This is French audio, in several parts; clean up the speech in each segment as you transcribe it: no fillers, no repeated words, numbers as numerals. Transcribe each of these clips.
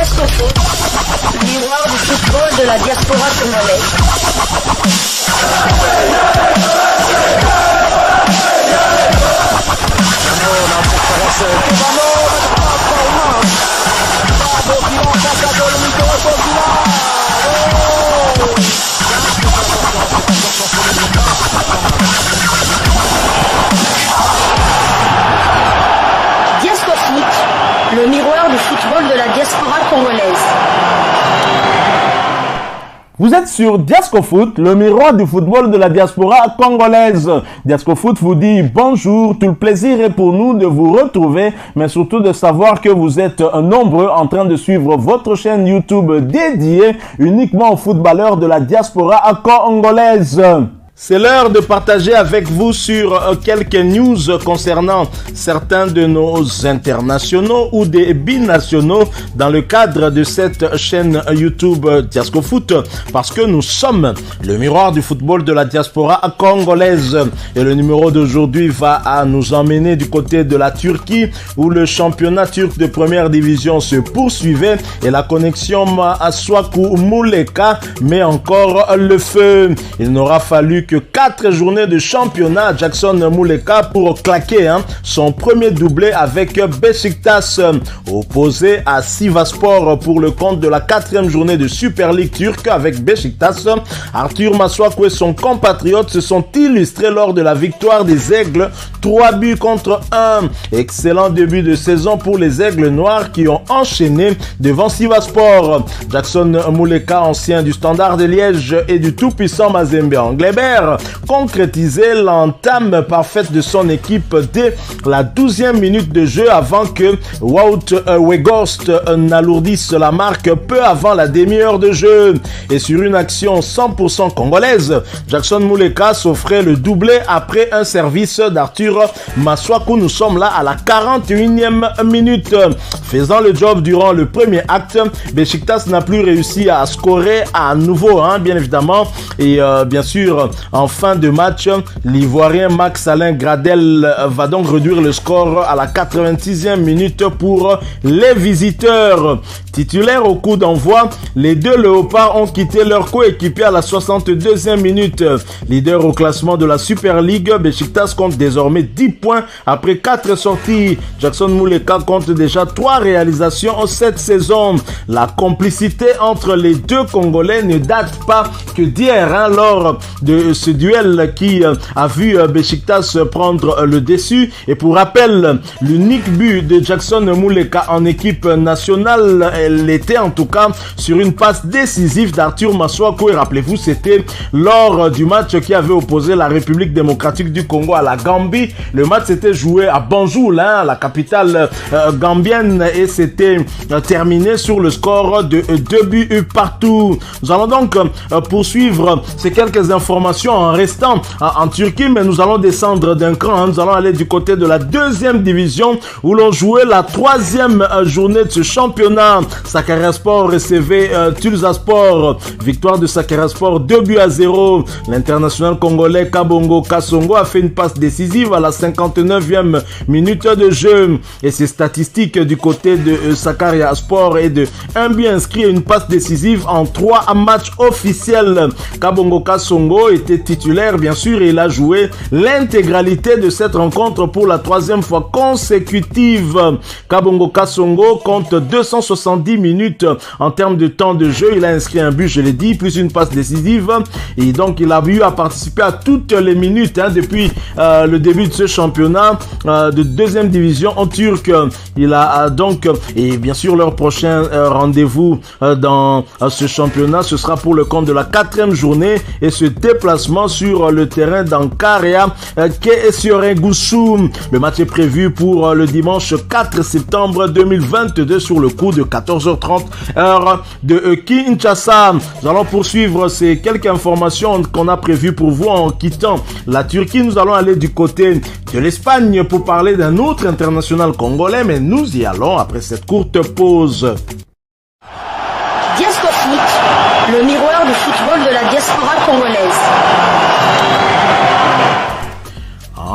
Diasco Foot, miroir du football de la diaspora congolaise. Diasco Foot, le miroir du football de la diaspora congolaise. Vous êtes sur Diasco Foot, le miroir du football de la diaspora congolaise. Diasco Foot vous dit bonjour, tout le plaisir est pour nous de vous retrouver, mais surtout de savoir que vous êtes nombreux en train de suivre votre chaîne YouTube dédiée uniquement aux footballeurs de la diaspora congolaise. C'est l'heure de partager avec vous sur quelques news concernant certains de nos internationaux ou des binationaux dans le cadre de cette chaîne YouTube Diasco Foot, parce que nous sommes le miroir du football de la diaspora congolaise. Et le numéro d'aujourd'hui va nous emmener du côté de la Turquie, où le championnat turc de première division se poursuivait et la connexion Masuaku Muleka met encore le feu. Il n'aura fallu que 4 journées de championnat à Jackson Muleka pour claquer son premier doublé avec Beşiktaş, opposé à Sivasspor pour le compte de la 4e journée de Super League turque avec Beşiktaş. Arthur Masuaku et son compatriote se sont illustrés lors de la victoire des Aigles, 3 buts contre 1. Excellent début de saison pour les Aigles noirs qui ont enchaîné devant Sivasspor. Jackson Muleka, ancien du Standard de Liège et du tout-puissant Mazembe Anglebert, concrétisait l'entame parfaite de son équipe dès la 12e minute de jeu avant que Wout Weghorst n'alourdisse la marque peu avant la demi-heure de jeu. Et sur une action 100% congolaise, Jackson Muleka s'offrait le doublé après un service d'Arthur Masuaku. Nous sommes là à la 41e minute. Faisant le job durant le premier acte, Beşiktaş n'a plus réussi à scorer à nouveau, bien évidemment. Et bien sûr, en fin de match, l'Ivoirien Max-Alain Gradel va donc réduire le score à la 86e minute pour les visiteurs. Titulaires au coup d'envoi, les deux léopards ont quitté leur coéquipier à la 62e minute. Leader au classement de la Super League, Beşiktaş compte désormais 10 points après 4 sorties. Jackson Muleka compte déjà 3 réalisations cette saison. La complicité entre les deux Congolais ne date pas que d'hier, lors de ce duel qui a vu Beşiktaş prendre le dessus. Et pour rappel, l'unique but de Jackson Muleka en équipe nationale, elle était en tout cas sur une passe décisive d'Arthur Masuaku. Et rappelez-vous, c'était lors du match qui avait opposé la République démocratique du Congo à la Gambie. Le match s'était joué à Banjul, la capitale gambienne, et c'était terminé sur le score de 2 buts partout. Nous allons donc poursuivre ces quelques informations en restant en Turquie, mais nous allons descendre d'un cran. Nous allons aller du côté de la 2e division où l'on jouait la 3e journée de ce championnat. Sakaryaspor recevait Tulsaspor. Victoire de Sakaryaspor 2-0. L'international congolais Kabongo Kasongo a fait une passe décisive à la 59e minute de jeu. Et ses statistiques du côté de Sakaryaspor est de 1 but inscrit et une passe décisive en 3 matchs officiels. Kabongo Kasongo était titulaire bien sûr et il a joué l'intégralité de cette rencontre pour la 3e fois consécutive. Kabongo Kasongo compte 270 minutes en termes de temps de jeu. Il a inscrit un but, je l'ai dit, plus une passe décisive. Et donc, il a eu à participer à toutes les minutes depuis le début de ce championnat de 2e division en turc. Il a donc, et bien sûr, leur prochain rendez-vous dans ce championnat, ce sera pour le compte de la 4e journée et ce déplacement sur le terrain d'Ankarya Kesiorengusu. Le match est prévu pour le dimanche 4 septembre 2022 sur le coup de 14h30 heure de Kinshasa. Nous allons poursuivre ces quelques informations qu'on a prévues pour vous en quittant la Turquie. Nous allons aller du côté de l'Espagne pour parler d'un autre international congolais, mais nous y allons après cette courte pause. Diasco Foot, le miroir du football de la diaspora congolaise.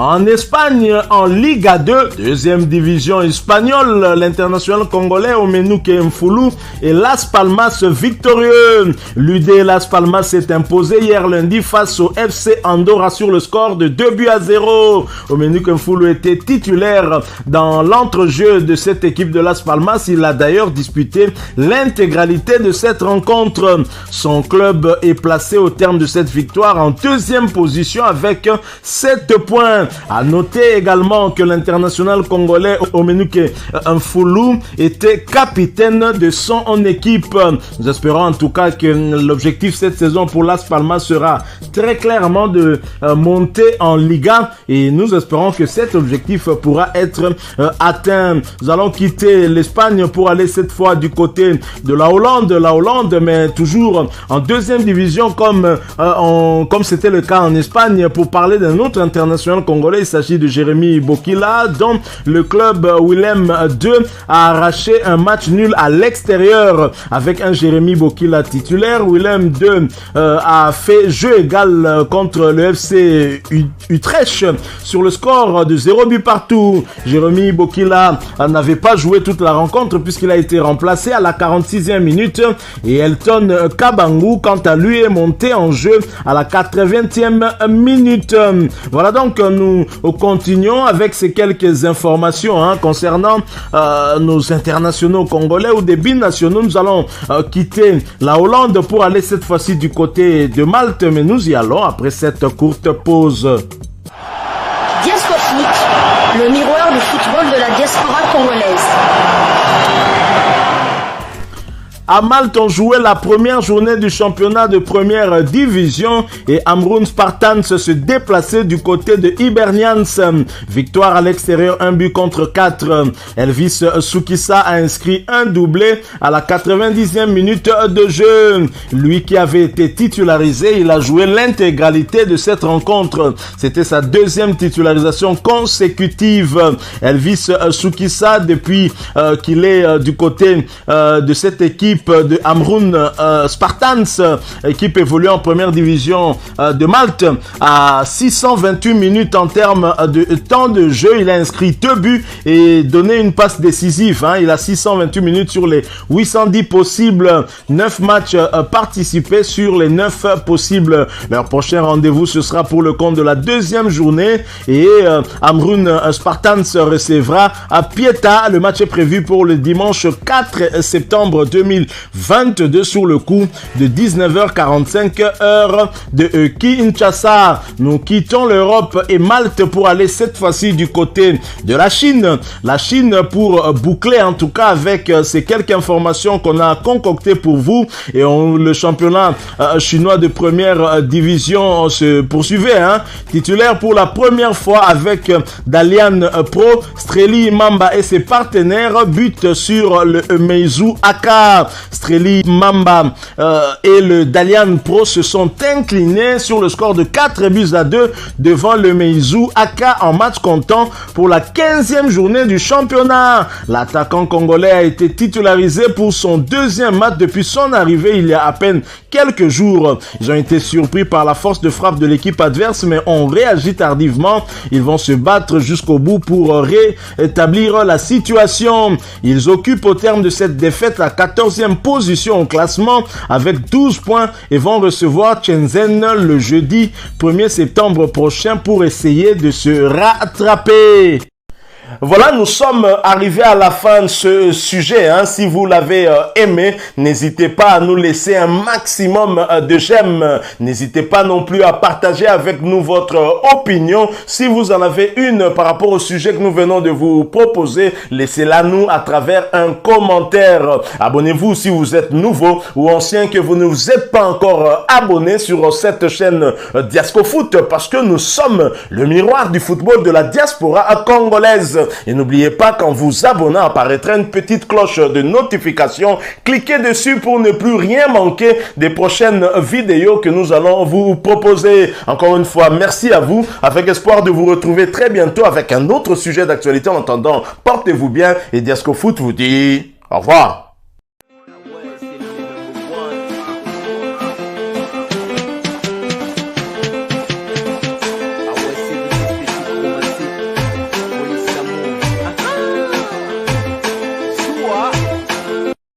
En Espagne, en Liga 2, deuxième division espagnole, l'international congolais Omenuke Mfulu et Las Palmas victorieux. L'UD Las Palmas s'est imposé hier lundi face au FC Andorra sur le score de 2-0. Omenuke Mfulu était titulaire dans l'entrejeu de cette équipe de Las Palmas. Il a d'ailleurs disputé l'intégralité de cette rencontre. Son club est placé au terme de cette victoire en deuxième position avec 7 points. À noter également que l'international congolais Omenuke Mfulu était capitaine de son équipe. Nous espérons en tout cas que l'objectif cette saison pour Las Palmas sera très clairement de monter en Liga et nous espérons que cet objectif pourra être atteint. Nous allons quitter l'Espagne pour aller cette fois du côté de la Hollande, mais toujours en deuxième division comme c'était le cas en Espagne pour parler d'un autre international congolais. Il s'agit de Jérémy Bokila dont le club Willem II a arraché un match nul à l'extérieur avec un Jérémy Bokila titulaire. Willem II a fait jeu égal contre le FC Utrecht sur le score de 0 but partout. Jérémy Bokila n'avait pas joué toute la rencontre puisqu'il a été remplacé à la 46e minute et Elton Kabangu quant à lui est monté en jeu à la 80e minute. Voilà donc nous continuons avec ces quelques informations concernant nos internationaux congolais ou des binationaux. Nous allons quitter la Hollande pour aller cette fois-ci du côté de Malte, mais nous y allons après cette courte pause. Diasco Foot, le miroir du football de la diaspora congolaise. À Malte, on jouait la première journée du championnat de première division et Amrun Spartans se déplaçait du côté de Hibernians. Victoire à l'extérieur, 1-4. Elvis Soukissa a inscrit un doublé à la 90e minute de jeu. Lui qui avait été titularisé, il a joué l'intégralité de cette rencontre. C'était sa deuxième titularisation consécutive. Elvis Soukissa, depuis qu'il est du côté de cette équipe de Amrun Spartans, équipe évoluée en première division de Malte, à 628 minutes en termes de temps de jeu. Il a inscrit 2 buts et donné une passe décisive. Il a 628 minutes sur les 810 possibles, 9 matchs participés sur les 9 possibles. Leur prochain rendez-vous, ce sera pour le compte de la deuxième journée et Amrun Spartans recevra à Pieta. Le match est prévu pour le dimanche 4 septembre 2022 sur le coup de 19h45 heure de Kinshasa. Nous quittons l'Europe et Malte pour aller cette fois-ci du côté de la Chine. La Chine pour boucler en tout cas avec ces quelques informations qu'on a concoctées pour vous et le championnat chinois de première division se poursuivait. Titulaire pour la première fois avec Dalian Pro, Streli Mamba et ses partenaires butent sur le Meizu Aka. Streli Mamba et le Dalian Pro se sont inclinés sur le score de 4-2 devant le Meizu Aka en match comptant pour la 15e journée du championnat. L'attaquant congolais a été titularisé pour son deuxième match depuis son arrivée il y a à peine quelques jours. Ils ont été surpris par la force de frappe de l'équipe adverse mais ont réagi tardivement. Ils vont se battre jusqu'au bout pour rétablir la situation. Ils occupent au terme de cette défaite la 14e position au classement avec 12 points et vont recevoir Shenzhen le jeudi 1er septembre prochain pour essayer de se rattraper. Voilà, nous sommes arrivés à la fin de ce sujet. Si vous l'avez aimé, n'hésitez pas à nous laisser un maximum de j'aime. N'hésitez pas non plus à partager avec nous votre opinion. Si vous en avez une par rapport au sujet que nous venons de vous proposer, laissez-la nous à travers un commentaire. Abonnez-vous si vous êtes nouveau ou ancien que vous ne vous êtes pas encore abonné sur cette chaîne Diasco Foot parce que nous sommes le miroir du football de la diaspora congolaise. Et n'oubliez pas qu'en vous abonnant apparaîtra une petite cloche de notification. Cliquez dessus pour ne plus rien manquer des prochaines vidéos que nous allons vous proposer. Encore une fois, merci à vous, avec espoir de vous retrouver très bientôt avec un autre sujet d'actualité. En attendant, portez-vous bien et Diasco Foot vous dit au revoir.